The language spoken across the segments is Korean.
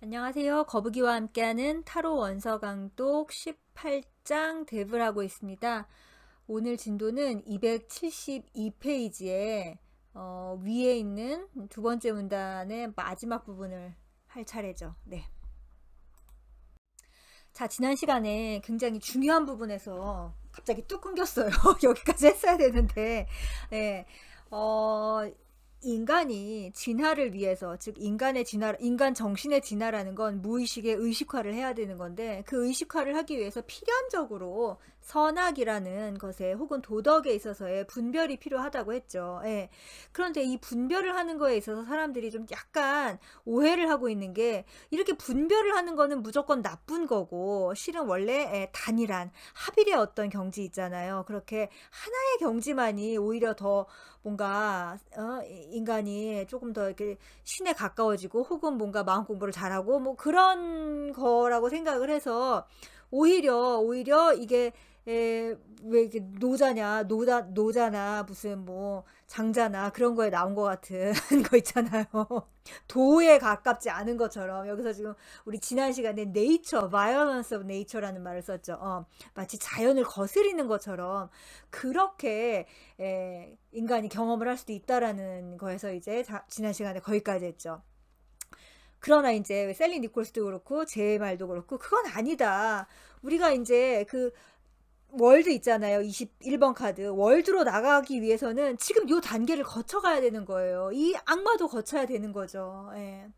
안녕하세요. 거북이와 함께하는 타로 원서 강독 18장 대불 하고 있습니다. 오늘 진도는 272페이지에 위에 있는 두 번째 문단의 마지막 부분을 할 차례죠. 네. 자, 지난 시간에 굉장히 중요한 부분에서 갑자기 뚝 끊겼어요. 여기까지 했어야 되는데, 네. 어, 인간이 진화를 위해서, 즉 인간의 진화, 인간 정신의 진화라는 건 무의식의 의식화를 해야 되는 건데, 그 의식화를 하기 위해서 필연적으로 선악이라는 것에 혹은 도덕에 있어서의 분별이 필요하다고 했죠. 예. 그런데 이 분별을 하는 거에 있어서 사람들이 좀 약간 오해를 하고 있는 게, 이렇게 분별을 하는 거는 무조건 나쁜 거고, 실은 원래 단일한 합일의 어떤 경지 있잖아요. 그렇게 하나의 경지만이 오히려 더 뭔가 인간이 조금 더 이렇게 신에 가까워지고 혹은 뭔가 마음 공부를 잘하고 뭐 그런 거라고 생각을 해서 오히려 이게 왜 이게 노자나 무슨 뭐 장자나 그런 거에 나온 것 같은 거 있잖아요. 도에 가깝지 않은 것처럼 여기서 지금 우리 지난 시간에 nature, violence of nature라는 말을 썼죠. 마치 자연을 거스리는 것처럼 그렇게 인간이 경험을 할 수도 있다라는 거에서 이제 지난 시간에 거기까지 했죠. 그러나 이제 셀리 니콜스도 그렇고 제 말도 그렇고 그건 아니다. 우리가 이제 그 월드 있잖아요. 21번 카드. 월드로 나가기 위해서는 지금 요 단계를 거쳐가야 되는 거예요. 이 악마도 거쳐야 되는 거죠. 예.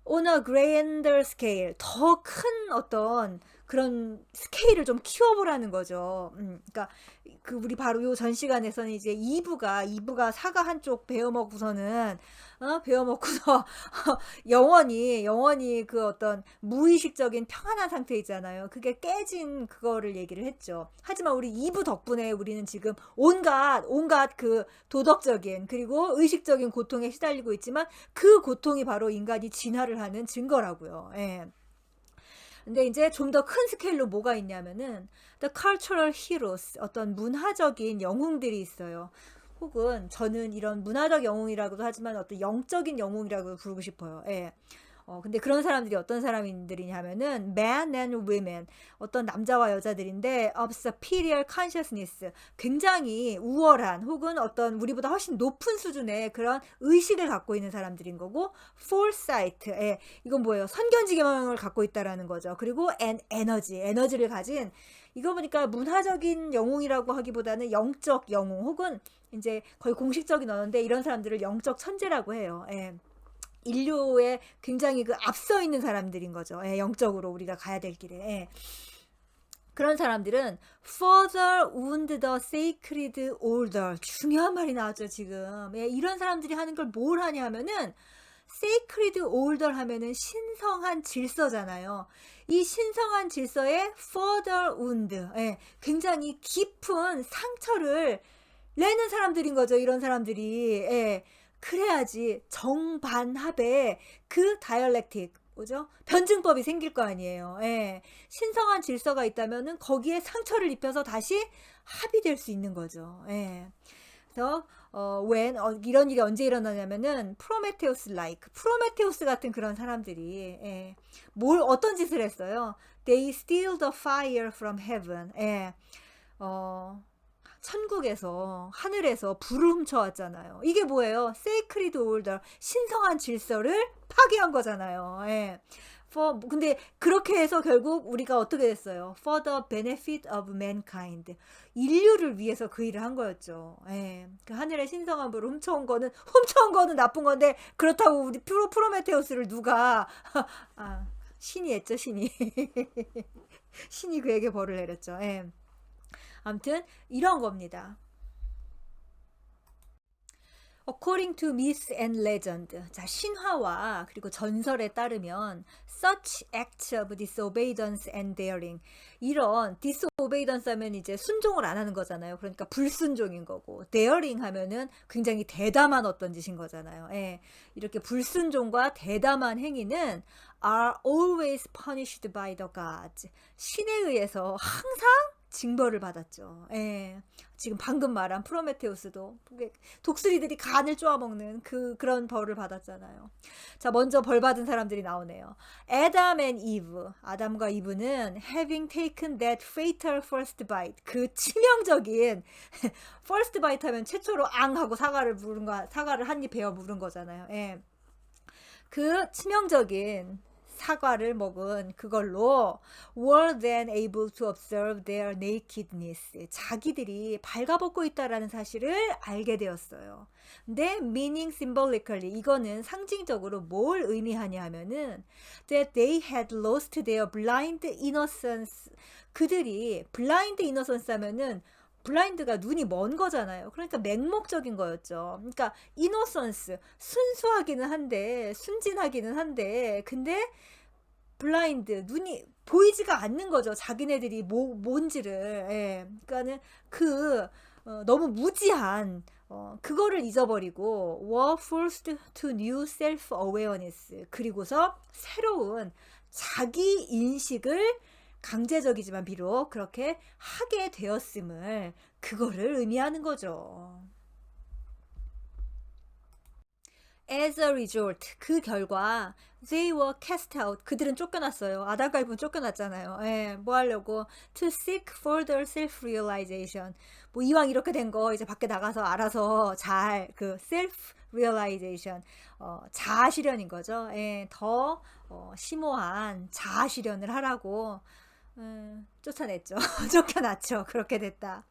on a grander scale, 더 큰 어떤 그런 스케일을 좀 키워보라는 거죠. 그러니까 그 우리 바로 요 전 시간에서는 이제 2부가 사과 한쪽 베어먹고서는 베어먹고서 영원히 그 어떤 무의식적인 평안한 상태 있잖아요. 그게 깨진 그거를 얘기를 했죠. 하지만 우리 2부 덕분에 우리는 지금 온갖 그 도덕적인 그리고 의식적인 고통에 시달리고 있지만 그 고통이 바로 인간이 진화를 하는 증거라고요. 예. 근데 이제 좀 더 큰 스케일로 뭐가 있냐면은 the cultural heroes, 어떤 문화적인 영웅들이 있어요. 혹은 저는 이런 문화적 영웅이라고도 하지만 어떤 영적인 영웅이라고 부르고 싶어요. 예. 근데 그런 사람들이 어떤 사람들이냐면은 men and women, 어떤 남자와 여자들인데 of superior consciousness, 굉장히 우월한 혹은 어떤 우리보다 훨씬 높은 수준의 그런 의식을 갖고 있는 사람들인 거고, foresight, 이건 뭐예요? 선견지경을 갖고 있다라는 거죠. 그리고 에너지를 가진, 이거 보니까 문화적인 영웅이라고 하기보다는 영적 영웅 혹은 이제 거의 공식적인 언어인데 이런 사람들을 영적 천재라고 해요. 예. 인류에 굉장히 그 앞서 있는 사람들인 거죠. 예, 영적으로 우리가 가야 될 길에. 예. 그런 사람들은 further wound the sacred order. 중요한 말이 나왔죠, 지금. 예, 이런 사람들이 하는 걸 뭘 하냐 하면은 sacred order 하면은 신성한 질서잖아요. 이 신성한 질서에 further wound. 예, 굉장히 깊은 상처를 내는 사람들인 거죠, 이런 사람들이. 예. 그래야지 정반합의 그 다이얼렉틱, 뭐죠? 변증법이 생길 거 아니에요. 예. 신성한 질서가 있다면은 거기에 상처를 입혀서 다시 합의될 수 있는 거죠. 예. 그래서 이런 일이 언제 일어나냐면은 프로메테우스 같은 그런 사람들이 어떤 짓을 했어요? They steal the fire from heaven. 예. 천국에서 하늘에서 불을 훔쳐왔잖아요. 이게 뭐예요? Sacred Order, 신성한 질서를 파괴한 거잖아요. 예. 근데 그렇게 해서 결국 우리가 어떻게 됐어요? For the benefit of mankind. 인류를 위해서 그 일을 한 거였죠. 예. 그 하늘의 신성한 불을 훔쳐온 거는 나쁜 건데, 그렇다고 우리 프로메테우스를 누가 신이 했죠, 신이. 신이 그에게 벌을 내렸죠. 예. 아무튼 이런 겁니다. According to myth and legend, 자, 신화와 그리고 전설에 따르면 such acts of disobedience and daring, 이런 disobedience 하면 이제 순종을 안 하는 거잖아요. 그러니까 불순종인 거고, daring 하면은 굉장히 대담한 어떤 짓인 거잖아요. 예. 이렇게 불순종과 대담한 행위는 are always punished by the gods, 신에 의해서 항상 징벌을 받았죠. 예. 지금 방금 말한 프로메테우스도 독수리들이 간을 쪼아먹는 그런 벌을 받았잖아요. 자, 먼저 벌 받은 사람들이 나오네요. Adam and Eve. 아담과 이브는 having taken that fatal first bite. 그 치명적인 first bite 하면 최초로 앙 하고 사과를 한 입 베어 물은 거잖아요. 예. 그 치명적인 사과를 먹은 그걸로 were then able to observe their nakedness. 자기들이 발가벗고 있다라는 사실을 알게 되었어요. 근데 meaning symbolically 이거는 상징적으로 뭘 의미하냐 하면은 that they had lost their blind innocence. 그들이 blind innocence 하면은 블라인드가 눈이 먼 거잖아요. 그러니까 맹목적인 거였죠. 그러니까 이노선스 순수하기는 한데 순진하기는 한데 근데 블라인드 눈이 보이지가 않는 거죠. 자기네들이 뭔지를. 예. 그러니까는 너무 무지한 그거를 잊어버리고 were forced to new self awareness. 그리고서 새로운 자기 인식을 강제적이지만 비록 그렇게 하게 되었음을 그거를 의미하는 거죠. As a result, 그 결과 they were cast out. 그들은 쫓겨났어요. 아담과 이브는 쫓겨났잖아요. 예, 뭐 하려고? To seek further self-realization. 뭐 이왕 이렇게 된 거 이제 밖에 나가서 알아서 잘 그 self-realization, 자아실현인 거죠. 예, 더 심오한 자아실현을 하라고 쫓아냈죠. 쫓겨났죠. 그렇게 됐다.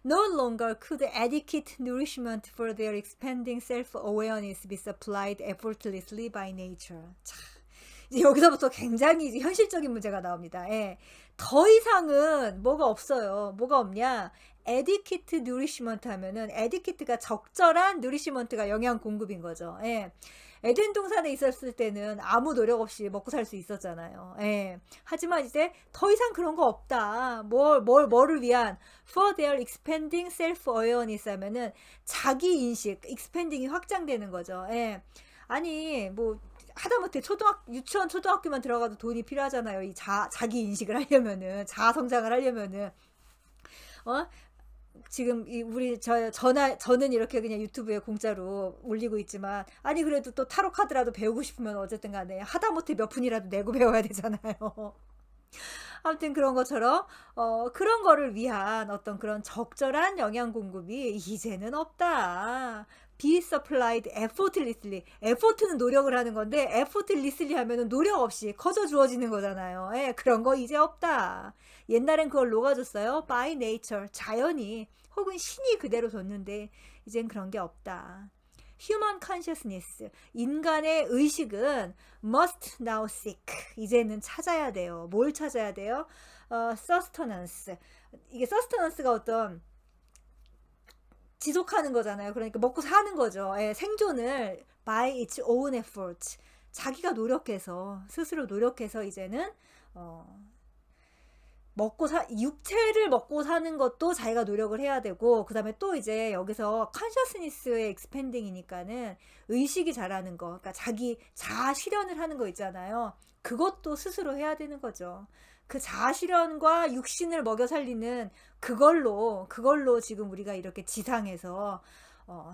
No longer could adequate nourishment for their expanding self-awareness be supplied effortlessly by nature. 자, 이제 여기서부터 굉장히 이제 현실적인 문제가 나옵니다. 예. 더 이상은 뭐가 없어요. 뭐가 없냐? adequate nourishment 하면은 adequate가 적절한 nourishment가 영양 공급인 거죠. 예. 에덴 동산에 있었을 때는 아무 노력 없이 먹고 살 수 있었잖아요. 예. 하지만 이제 더 이상 그런 거 없다. 뭐를 위한 for their expanding self-awareness 하면은 자기 인식, expanding이 확장되는 거죠. 예. 아니, 뭐 하다못해 유치원 초등학교만 들어가도 돈이 필요하잖아요. 이 자기 인식을 하려면은, 자아 성장을 하려면은, 지금 저는 이렇게 그냥 유튜브에 공짜로 올리고 있지만 아니 그래도 또 타로 카드라도 배우고 싶으면 어쨌든 간에 하다못해 몇 푼이라도 내고 배워야 되잖아요. 아무튼 그런 것처럼 그런 거를 위한 어떤 그런 적절한 영양 공급이 이제는 없다. be supplied effortlessly. effort는 노력을 하는 건데 effortlessly 하면은 노력 없이 커져 주어지는 거잖아요. 예, 그런 거 이제 없다. 옛날엔 그걸 녹아줬어요. by nature. 자연이 혹은 신이 그대로 줬는데 이젠 그런 게 없다. human consciousness. 인간의 의식은 must now seek. 이제는 찾아야 돼요. 뭘 찾아야 돼요? sustenance. 이게 sustenance가 어떤 지속하는 거잖아요. 그러니까 먹고 사는 거죠. 예, 생존을 by its own effort. 자기가 노력해서 스스로 노력해서 이제는 육체를 먹고 사는 것도 자기가 노력을 해야 되고 그 다음에 또 이제 여기서 consciousness의 expanding이니까는 의식이 자라는 거, 그러니까 자기 자아 실현을 하는 거 있잖아요. 그것도 스스로 해야 되는 거죠. 그 자아 실현과 육신을 먹여 살리는 그걸로 지금 우리가 이렇게 지상에서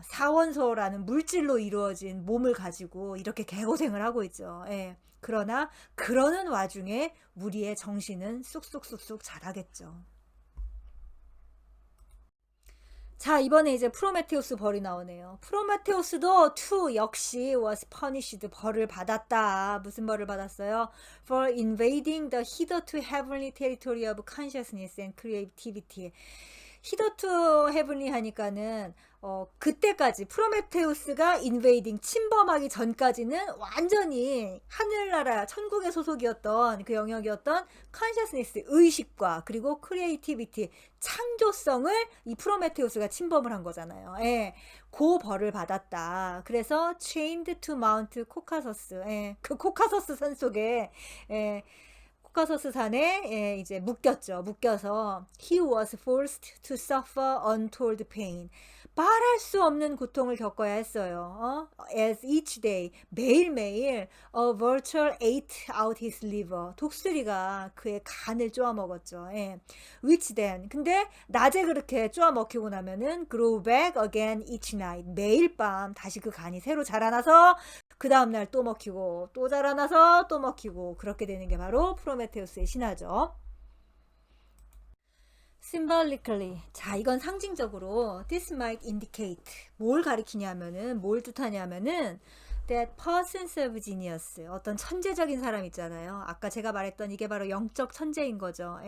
사원소라는 물질로 이루어진 몸을 가지고 이렇게 개고생을 하고 있죠. 예. 그러나 그러는 와중에 우리의 정신은 쑥쑥쑥쑥 자라겠죠. 자, 이번에 이제 프로메테우스 벌이 나오네요. 프로메테우스도 역시 was punished. 벌을 받았다. 무슨 벌을 받았어요? For invading the hitherto heavenly territory of consciousness and creativity. hitherto heavenly 하니까는 그때까지 프로메테우스가 invading 침범하기 전까지는 완전히 하늘나라 천국의 소속이었던 그 영역이었던 consciousness 의식과 그리고 creativity 창조성을 이 프로메테우스가 침범을 한 거잖아요. 예. 그 벌을 받았다. 그래서 chained to Mount Caucasus. 예. 그 코카서스 산 속에 코카서스 산에 이제 묶였죠. 묶여서 he was forced to suffer untold pain. 말할 수 없는 고통을 겪어야 했어요. As each day, 매일매일 a vulture ate out his liver. 독수리가 그의 간을 쪼아 먹었죠. Which then, 근데 낮에 그렇게 쪼아 먹히고 나면은 grow back again each night. 매일 밤 다시 그 간이 새로 자라나서 그 다음날 또 먹히고 또 자라나서 또 먹히고 그렇게 되는 게 바로 프로메테우스의 신화죠. Symbolically. 자, 이건 상징적으로 this might indicate. 뭘 가리키냐면은 뭘 뜻하냐면은 that persons of genius. 어떤 천재적인 사람 있잖아요. 아까 제가 말했던 이게 바로 영적 천재인 거죠.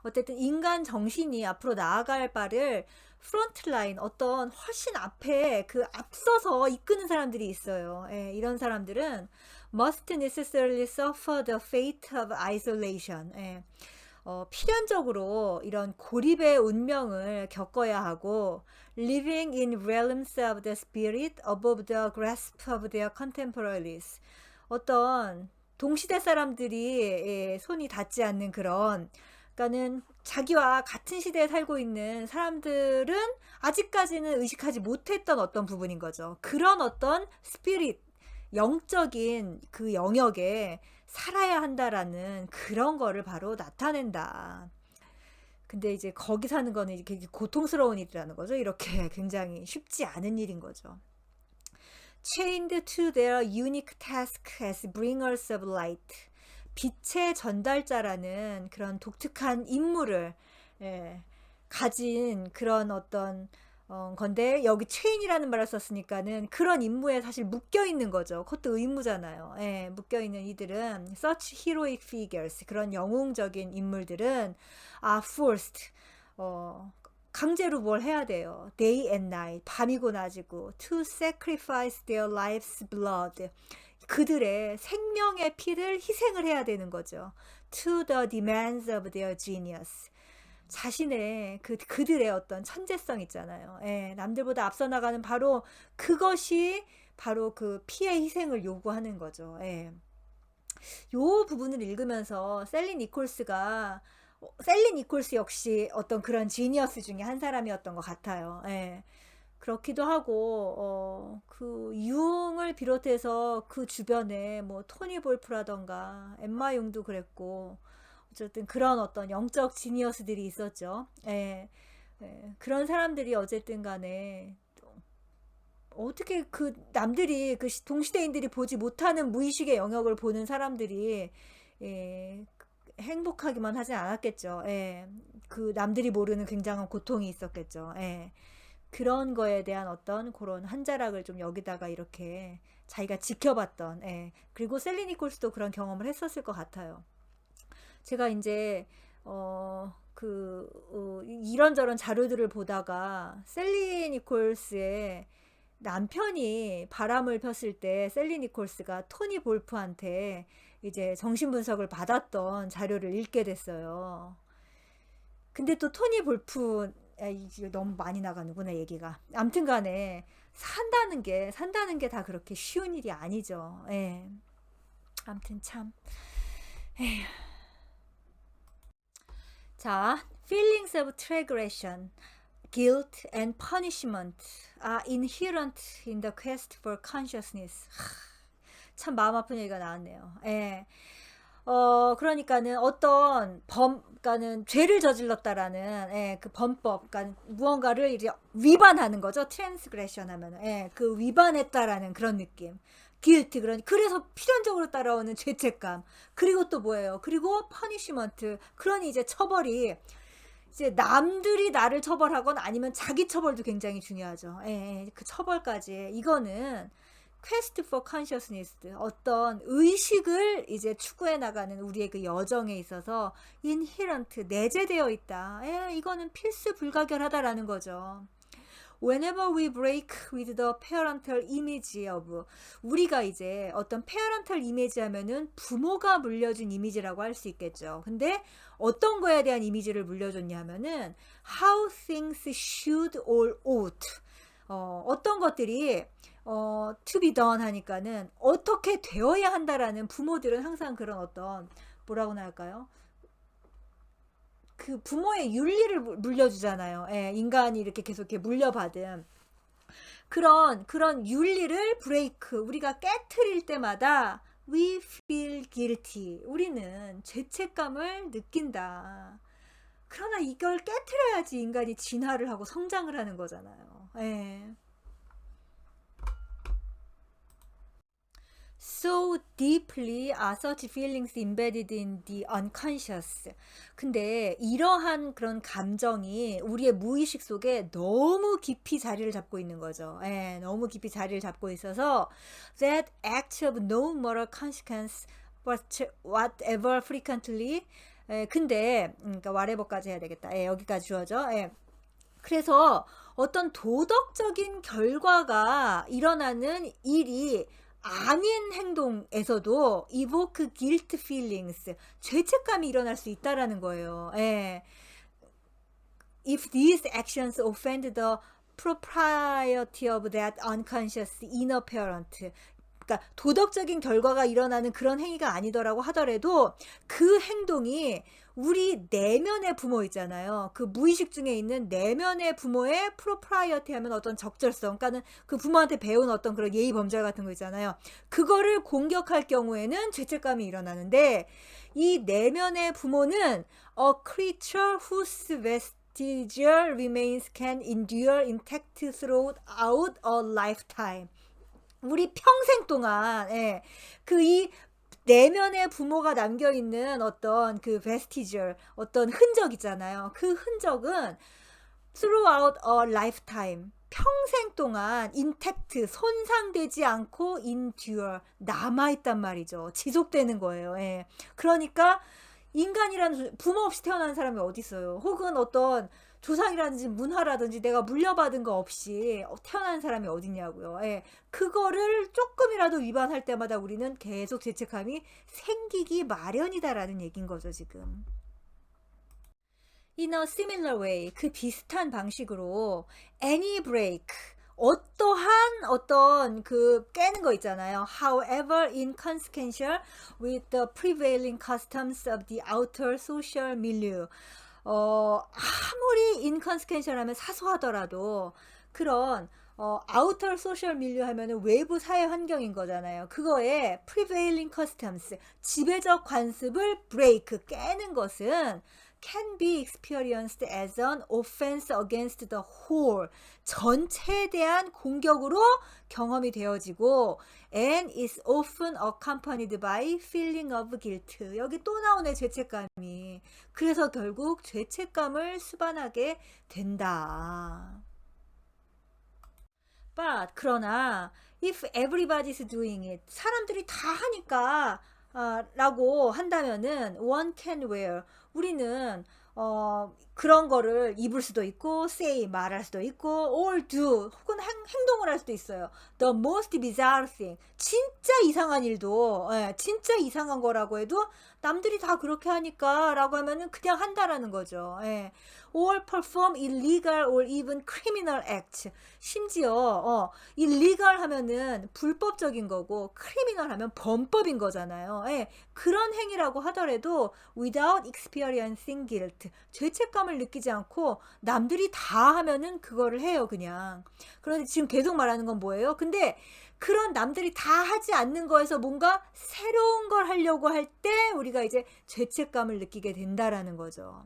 어쨌든 인간 정신이 앞으로 나아갈 바를 프론트라인 어떤 훨씬 앞에 그 앞서서 이끄는 사람들이 있어요. 이런 사람들은 must necessarily suffer the fate of isolation. 필연적으로 이런 고립의 운명을 겪어야 하고 living in realms of the spirit above the grasp of their contemporaries. 어떤 동시대 사람들이 손이 닿지 않는 그런 그러니까는 자기와 같은 시대에 살고 있는 사람들은 아직까지는 의식하지 못했던 어떤 부분인 거죠. 그런 어떤 스피릿, 영적인 그 영역에 살아야 한다라는 그런 거를 바로 나타낸다. 근데 이제 거기 사는 거는 이렇게 고통스러운 일이라는 거죠. 이렇게 굉장히 쉽지 않은 일인 거죠. Chained to their unique task as bringers of light. 빛의 전달자라는 그런 독특한 임무를 가진 그런 어떤 건데 여기 체인이라는 말을 썼으니까는 그런 임무에 사실 묶여 있는 거죠. 그것도 의무잖아요. 묶여 있는 이들은 such heroic figures 그런 영웅적인 인물들은 are forced 강제로 뭘 해야 돼요. Day and night 밤이고 낮이고 to sacrifice their life's blood 그들의 생명의 피를 희생을 해야 되는 거죠. To the demands of their genius. 자신의 그들의 어떤 천재성 있잖아요. 남들보다 앞서 나가는 바로 그것이 바로 그 피의 희생을 요구하는 거죠. 요 부분을 읽으면서 셀리 니콜스 역시 어떤 그런 지니어스 중에 한 사람이었던 것 같아요. 그렇기도 하고 그 융을 비롯해서 그 주변에 뭐 토니 볼프라던가 엠마 융도 그랬고 어쨌든 그런 어떤 영적 지니어스들이 있었죠. 그런 사람들이 어쨌든 간에 어떻게 그 남들이 그 동시대인들이 보지 못하는 무의식의 영역을 보는 사람들이 행복하기만 하진 않았겠죠. 그 남들이 모르는 굉장한 고통이 있었겠죠. 그런 거에 대한 어떤 그런 한 자락을 좀 여기다가 이렇게 자기가 지켜봤던 그리고 셀리 니콜스도 그런 경험을 했었을 것 같아요. 제가 이제 이런저런 자료들을 보다가 셀리 니콜스의 남편이 바람을 폈을 때 셀리 니콜스가 토니 볼프한테 이제 정신분석을 받았던 자료를 읽게 됐어요. 근데 또 토니 볼프 이게 너무 많이 나가는구나 얘기가. 아무튼 간에 산다는 게 다 그렇게 쉬운 일이 아니죠. 아무튼 참. 에휴. 자, feelings of transgression, guilt and punishment are inherent in the quest for consciousness. 참 마음 아픈 얘기가 나왔네요. 그러니까는 그러니까는 죄를 저질렀다라는 그 범법, 그러니까 무언가를 이제 위반하는 거죠. transgression 하면은 그 위반했다라는 그런 느낌. guilt 그래서 필연적으로 따라오는 죄책감. 그리고 또 뭐예요? 그리고 punishment. 그러니 이제 처벌이 이제 남들이 나를 처벌하건 아니면 자기 처벌도 굉장히 중요하죠. 그 처벌까지 이거는 quest for consciousness 어떤 의식을 이제 추구해 나가는 우리의 그 여정에 있어서 inherent 내재되어 있다. 이거는 필수 불가결하다라는 거죠. Whenever we break with the parental image of 우리가 이제 어떤 parental image 하면은 부모가 물려준 이미지라고 할 수 있겠죠. 근데 어떤 거에 대한 이미지를 물려줬냐면은 how things should or ought 어떤 것들이 to be done 하니까는 어떻게 되어야 한다라는 부모들은 항상 그런 어떤 뭐라고나 할까요? 그 부모의 윤리를 물려주잖아요. 예, 인간이 이렇게 계속 이렇게 물려받은 그런 윤리를 브레이크, 우리가 깨트릴 때마다 we feel guilty, 우리는 죄책감을 느낀다. 그러나 이걸 깨트려야지 인간이 진화를 하고 성장을 하는 거잖아요. 예. So deeply are such feelings embedded in the unconscious. 근데 이러한 그런 감정이 우리의 무의식 속에 너무 깊이 자리를 잡고 있는 거죠. 예, 너무 깊이 자리를 잡고 있어서 that act of no moral consequence whatever frequently. 예, 근데 그러니까 whatever까지 해야 되겠다. 예, 여기까지 주어져. 예. 그래서 어떤 도덕적인 결과가 일어나는 일이 아닌 행동에서도 evoke guilt feelings, 죄책감이 일어날 수 있다라는 거예요. 예. If these actions offend the propriety of that unconscious inner parent, 그러니까 도덕적인 결과가 일어나는 그런 행위가 아니더라고 하더라도 그 행동이 우리 내면의 부모 있잖아요. 그 무의식 중에 있는 내면의 부모의 프로프라이어티 하면 어떤 적절성, 그러니까는 그 부모한테 배운 어떤 그런 예의 범절 같은 거 있잖아요. 그거를 공격할 경우에는 죄책감이 일어나는데 이 내면의 부모는 a creature whose vestigial remains can endure intact throughout a lifetime. 우리 평생 동안, 예, 그 이 내면의 부모가 남겨있는 어떤 그 vestigial, 어떤 흔적 있잖아요. 그 흔적은 throughout a lifetime, 평생 동안 intact, 손상되지 않고 endure, 남아있단 말이죠. 지속되는 거예요. 예. 그러니까 인간이라는 부모 없이 태어난 사람이 어디 있어요. 혹은 어떤 조상이라든지 문화라든지 내가 물려받은 거 없이 태어난 사람이 어딨냐고요. 예. 그거를 조금이라도 위반할 때마다 우리는 계속 죄책감이 생기기 마련이다라는 얘기인 거죠, 지금. In a similar way, 그 비슷한 방식으로 any break, 어떠한 어떤 그 깨는 거 있잖아요. However inconsequential with the prevailing customs of the outer social milieu. 아무리 inconsequential 하면 사소하더라도 그런 outer social milieu 하면은 외부 사회 환경인 거잖아요. 그거에 prevailing customs, 지배적 관습을 break, 깨는 것은 can be experienced as an offense against the whole, 전체에 대한 공격으로 경험이 되어지고 and is often accompanied by feeling of guilt. 여기 또 나오네, 죄책감이. 그래서 결국 죄책감을 수반하게 된다. But 그러나 if everybody's doing it, 사람들이 다 하니까 라고 한다면은 one can wear, 우리는 그런 거를 입을 수도 있고 say, 말할 수도 있고 or do, 혹은 행동을 할 수도 있어요. The most bizarre thing, 진짜 이상한 일도, 예, 진짜 이상한 거라고 해도 남들이 다 그렇게 하니까 라고 하면은 그냥 한다라는 거죠. 예. or perform illegal or even criminal act, 심지어 illegal 하면은 불법적인 거고 criminal 하면 범법인 거잖아요. 예. 그런 행위라고 하더라도 without experiencing guilt, 죄책감을 느끼지 않고 남들이 다 하면은 그거를 해요, 그냥. 그런데 지금 계속 말하는 건 뭐예요? 근데 그런 남들이 다 하지 않는 거에서 뭔가 새로운 걸 하려고 할 때 우리가 이제 죄책감을 느끼게 된다라는 거죠.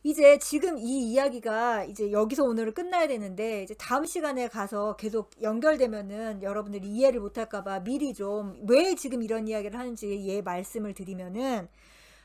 이제 지금 이 이야기가 이제 여기서 오늘은 끝나야 되는데 이제 다음 시간에 가서 계속 연결되면은 여러분들이 이해를 못할까봐 미리 좀 왜 지금 이런 이야기를 하는지 말씀을 드리면은,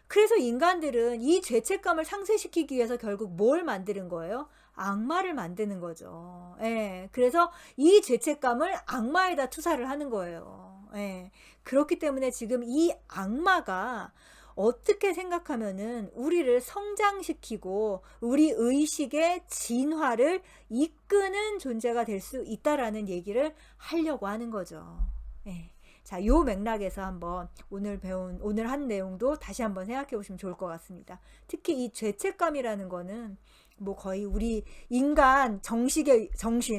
그래서 인간들은 이 죄책감을 상쇄시키기 위해서 결국 뭘 만드는 거예요? 악마를 만드는 거죠. 예. 그래서 이 죄책감을 악마에다 투사를 하는 거예요. 예. 그렇기 때문에 지금 이 악마가 어떻게 생각하면은 우리를 성장시키고 우리 의식의 진화를 이끄는 존재가 될 수 있다라는 얘기를 하려고 하는 거죠. 예. 자, 요 맥락에서 한번 오늘 한 내용도 다시 한번 생각해 보시면 좋을 것 같습니다. 특히 이 죄책감이라는 거는 뭐 거의 우리 인간 정신,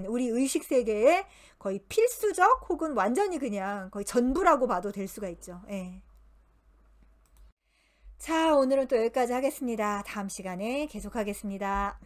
우리 의식 세계의 거의 필수적 혹은 완전히 그냥 거의 전부라고 봐도 될 수가 있죠. 예. 자, 오늘은 또 여기까지 하겠습니다. 다음 시간에 계속하겠습니다.